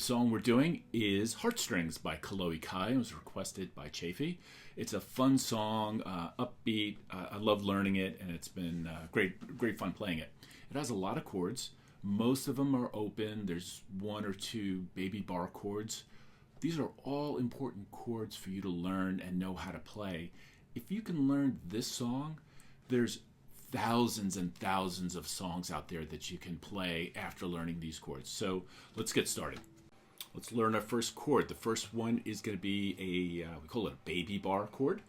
The song we're doing is Heartstrings by Kolohe Kai. It was requested by Chafee. It's a fun song, upbeat. I love learning it, and it's been great fun playing it. It has a lot of chords. Most of them are open. There's one or two baby bar chords. These are all important chords for you to learn and know how to play. If you can learn this song, there's thousands and thousands of songs out there that you can play after learning these chords. So let's get started. Let's learn our first chord. The first one is going to be we call it a baby bar chord,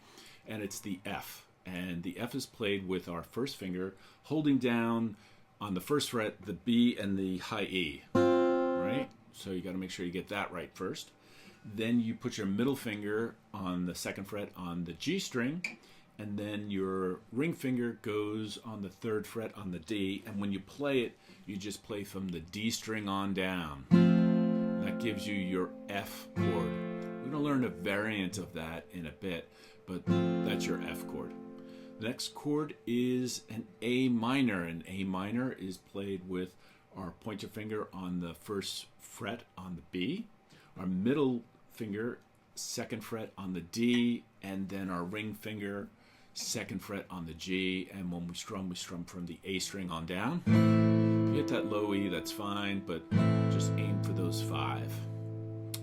and it's the F. And the F is played with our first finger, holding down on the first fret the B and the high E, right? So you got to make sure you get that right first. Then you put your middle finger on the second fret on the G string, and then your ring finger goes on the third fret on the D, and when you play it, you just play from the D string on down. That gives you your F chord. We're going to learn a variant of that in a bit, but that's your F chord. The next chord is an A minor. An A minor is played with our pointer finger on the first fret on the B, our middle finger, second fret on the D, and then our ring finger, second fret on the G, and when we strum from the A string on down. If you hit that low E, that's fine, but just aim for those 5.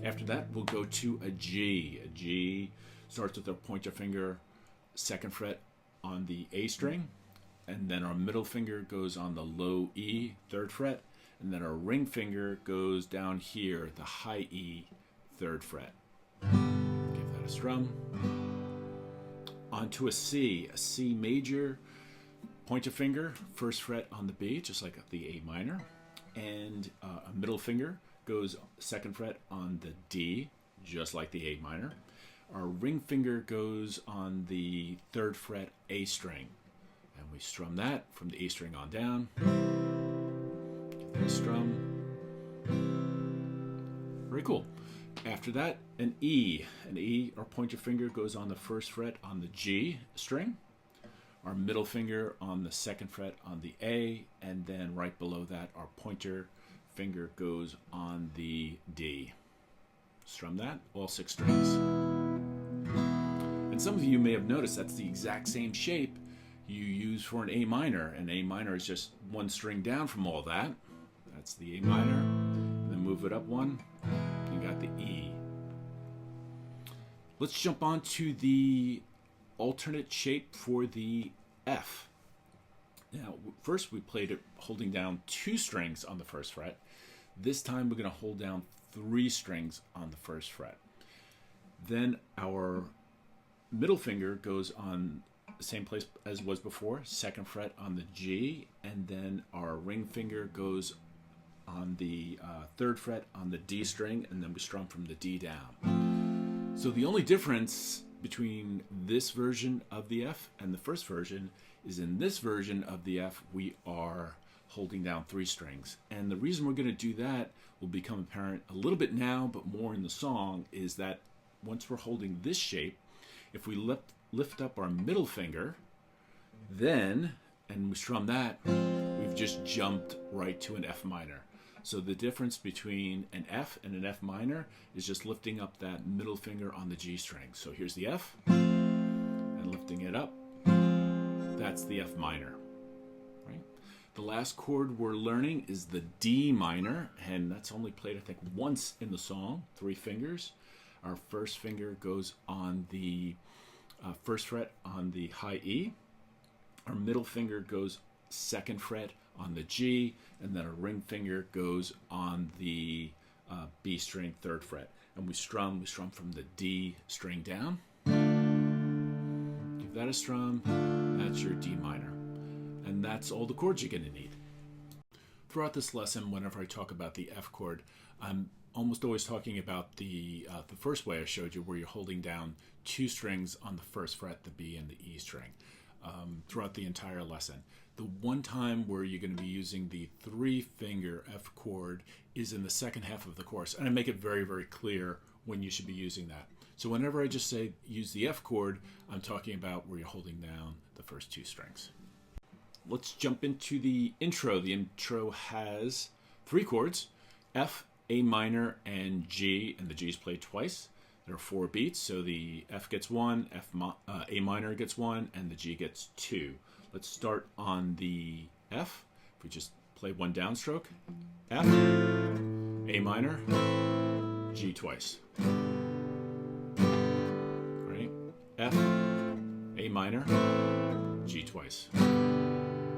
After that, we'll go to a G. A G starts with our pointer finger, second fret on the A string, and then our middle finger goes on the low E, third fret, and then our ring finger goes down here, the high E, third fret. Give that a strum. Onto a C major, pointer finger, first fret on the B, just like the A minor, and a middle finger goes second fret on the D, just like the A minor. Our ring finger goes on the third fret A string, and we strum that from the A string on down. Give that a strum. Very cool. After that, an E. An E, our pointer finger goes on the first fret on the G string, our middle finger on the second fret on the A, and then right below that, our pointer finger goes on the D. Strum that, all 6 strings. And some of you may have noticed that's the exact same shape you use for an A minor. An A minor is just one string down from all that. That's the A minor. And then move it up one. You got the E. Let's jump on to the alternate shape for the F. Now, first we played it holding down 2 strings on the first fret. This time we're going to hold down 3 strings on the first fret. Then our middle finger goes on the same place as was before, second fret on the G, and then our ring finger goes on the third fret on the D string, and then we strum from the D down. So the only difference between this version of the F and the first version is in this version of the F, we are holding down 3 strings. And the reason we're going to do that will become apparent a little bit now, but more in the song, is that once we're holding this shape, if we lift up our middle finger, then, and we strum that, we've just jumped right to an F minor. So the difference between an F and an F minor is just lifting up that middle finger on the G string. So here's the F, and lifting it up, that's the F minor. Right? The last chord we're learning is the D minor, and that's only played, I think, once in the song, 3 fingers. Our first finger goes on the first fret on the high E. Our middle finger goes second fret on the G, and then our ring finger goes on the B string, third fret. And we strum from the D string down. Give that a strum. That's your D minor. And that's all the chords you're going to need. Throughout this lesson, whenever I talk about the F chord, I'm almost always talking about the first way I showed you, where you're holding down 2 strings on the first fret, the B and the E string, throughout the entire lesson. The one time where you're going to be using the 3-finger F chord is in the second half of the course, and I make it very, very clear when you should be using that. So whenever I just say use the F chord, I'm talking about where you're holding down the first 2 strings. Let's jump into the intro. The intro has 3 chords, F, A minor and G, and the G is played twice. There are 4 beats, so the F gets 1, A minor gets 1, and the G gets 2. Let's start on the F. If we just play one downstroke, F, A minor, G twice. Right? F, A minor, G twice.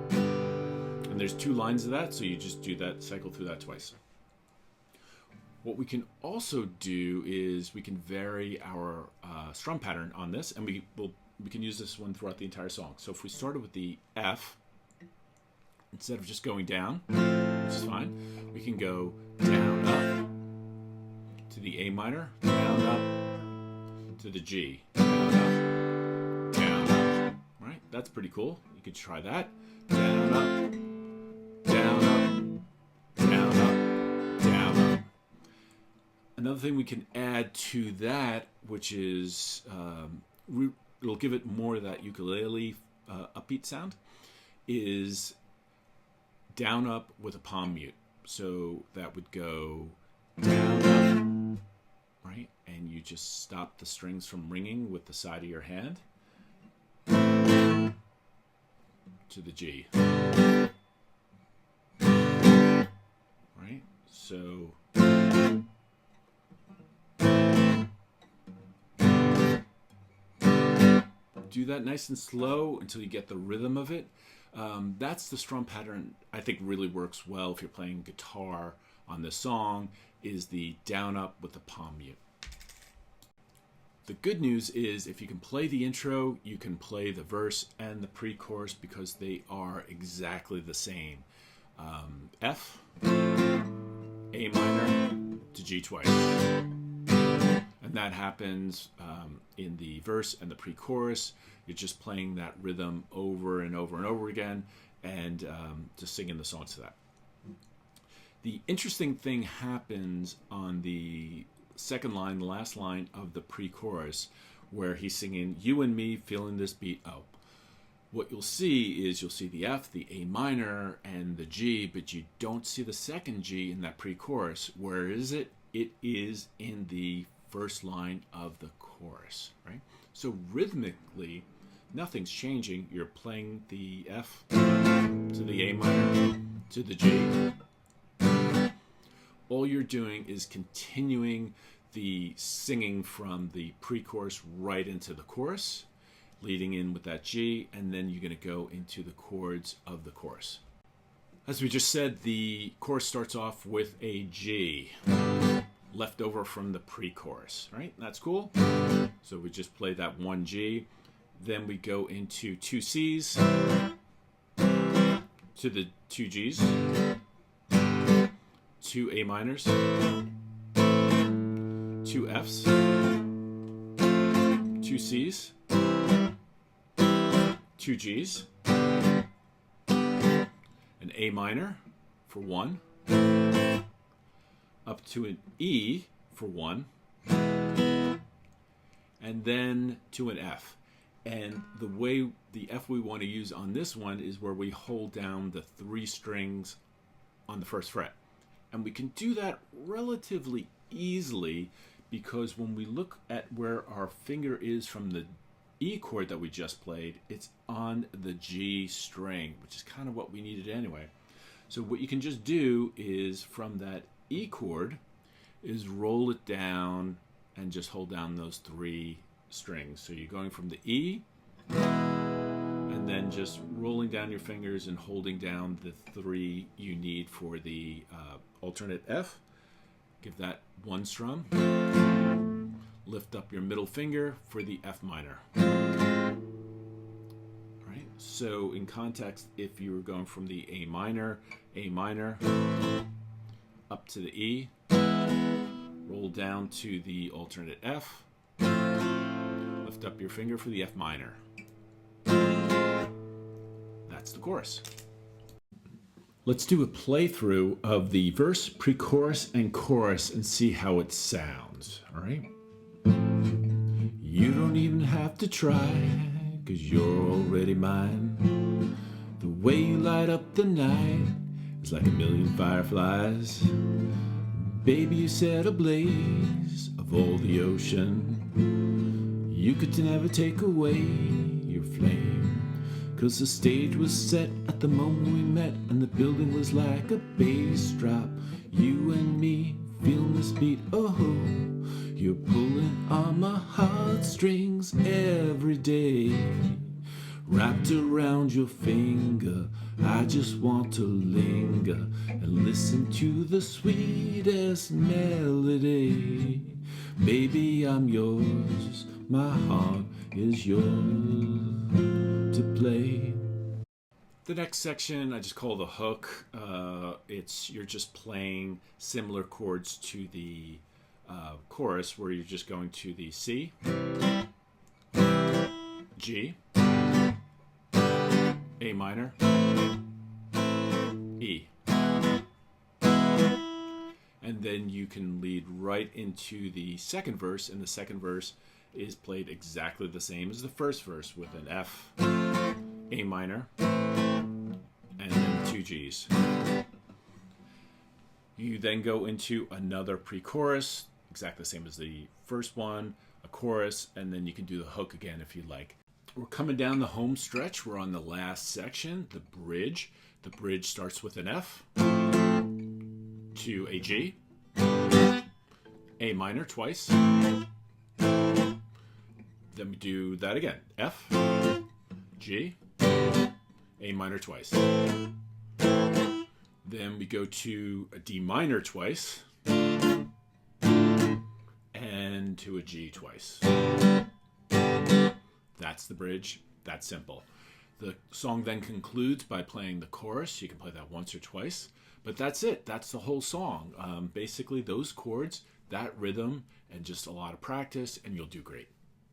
And there's 2 lines of that, so you just do that, cycle through that twice. What we can also do is we can vary our strum pattern on this, and we can use this one throughout the entire song. So if we started with the F, instead of just going down, which is fine, we can go down, up, to the A minor, down, up, to the G, down, up, down, up. Right? That's pretty cool. You could try that. Down, up, down, up, down, up, down, up. Another thing we can add to that, which is it'll give it more of that ukulele upbeat sound, is down up with a palm mute. So that would go down up, right? And you just stop the strings from ringing with the side of your hand to the G. Right? So do that nice and slow until you get the rhythm of it. That's the strum pattern I think really works well if you're playing guitar on this song, is the down up with the palm mute. The good news is if you can play the intro, you can play the verse and the pre-chorus because they are exactly the same. F, A minor to G twice. And that happens in the verse and the pre-chorus. You're just playing that rhythm over and over and over again, and just singing the songs to that. The interesting thing happens on the second line, the last line of the pre-chorus, where he's singing, "You and me feeling this beat." Oh, what you'll see is you'll see the F, the A minor, and the G, but you don't see the second G in that pre-chorus. Where is it? It is in the first line of the chorus, right? So rhythmically, nothing's changing. You're playing the F to the A minor to the G. All you're doing is continuing the singing from the pre-chorus right into the chorus, leading in with that G, and then you're going to go into the chords of the chorus. As we just said, the chorus starts off with a G, left over from the pre-chorus, right? That's cool. So we just play that one G. Then we go into 2 Cs to the 2 Gs, 2 A minors, 2 Fs, 2 Cs, 2 Gs, an A minor for 1, up to an E for 1, and then to an F. And the way the F we want to use on this one is where we hold down the 3 strings on the first fret. And we can do that relatively easily because when we look at where our finger is from the E chord that we just played, it's on the G string, which is kind of what we needed anyway. So what you can just do is from that E chord is roll it down and just hold down those 3 strings. So you're going from the E and then just rolling down your fingers and holding down the 3 you need for the alternate F. Give that 1 strum. Lift up your middle finger for the F minor. Right? So in context, if you were going from the A minor, up to the E, roll down to the alternate F, lift up your finger for the F minor. That's the chorus. Let's do a playthrough of the verse, pre-chorus, and chorus and see how it sounds, all right? You don't even have to try, 'cause you're already mine. The way you light up the night is like a million fireflies. Baby, you set a blaze of all the ocean. You could never take away your flame. 'Cause the stage was set at the moment we met, and the building was like a bass drop. You and me feeling this beat, oh, you're pulling on my heartstrings every day. Wrapped around your finger, I just want to linger and listen to the sweetest melody. Baby, I'm yours, my heart is yours to play. The next section I just call the hook. You're just playing similar chords to the chorus, where you're just going to the C, G, A minor, E. And then you can lead right into the second verse, and the second verse is played exactly the same as the first verse, with an F, A minor, and then 2 Gs. You then go into another pre-chorus, exactly the same as the first one, a chorus, and then you can do the hook again if you like. We're coming down the home stretch. We're on the last section, the bridge. The bridge starts with an F to a G, A minor twice. Then we do that again. F, G, A minor twice. Then we go to a D minor twice, and to a G twice. That's the bridge. That's simple. The song then concludes by playing the chorus. You can play that once or twice, but that's it. That's the whole song. Basically, those chords, that rhythm, and just a lot of practice, and you'll do great.